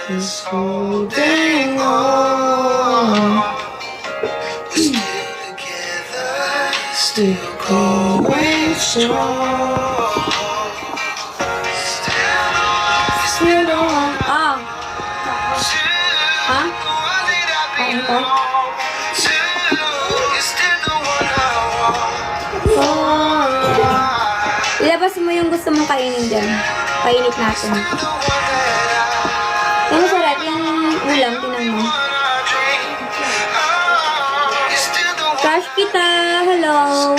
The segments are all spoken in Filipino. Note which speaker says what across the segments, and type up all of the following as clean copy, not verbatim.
Speaker 1: is holding on. We're still together, still going strong. Still on.
Speaker 2: Ah. Ha? Kain ka? Ilabas mo yung gusto mong kainin dyan. Painit natin. Yung masarap, yung ulam, tinan mo. Crush kita! Hello!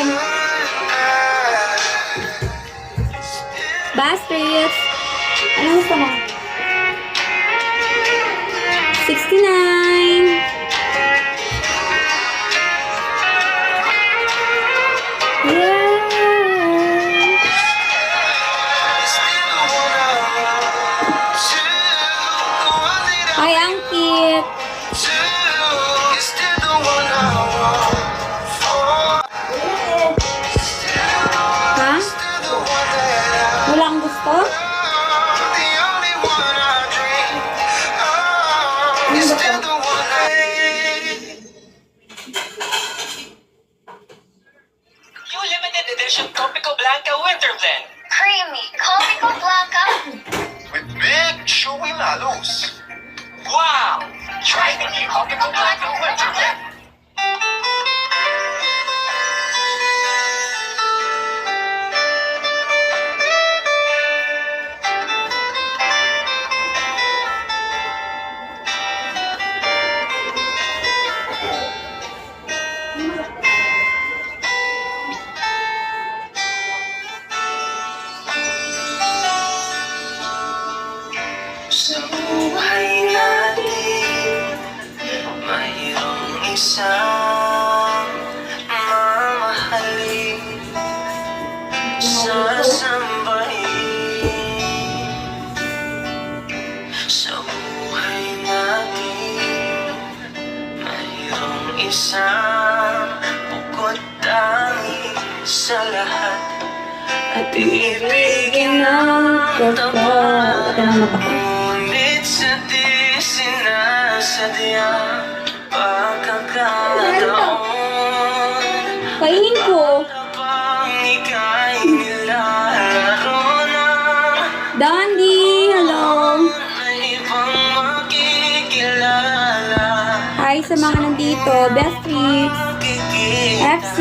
Speaker 2: Bastard! Ano gusto mo? 69! Ay, ang cute! Ha? Wala kang gusto? Ano ba to?
Speaker 3: New limited edition Tropico Blanca Winter Blend.
Speaker 4: Creamy, Tropico Blanca.
Speaker 5: With big, chewy mallows.
Speaker 3: Wow! Try the new Tropico Blanca Winter Blend.
Speaker 1: Sa buhay natin, mayroong isang mamahalin, sasambahin. Sa buhay natin, mayroong isang bukod tangi sa lahat, at ibigin ang tapat. Ngunit sa di sinasadya pagkakataon,
Speaker 2: Kainin ko!
Speaker 1: habang ika'y nilalaro na
Speaker 2: Dandy! Hello!
Speaker 1: na ibang makikilala.
Speaker 2: Hi sa mga nandito. Best Tricks! FC!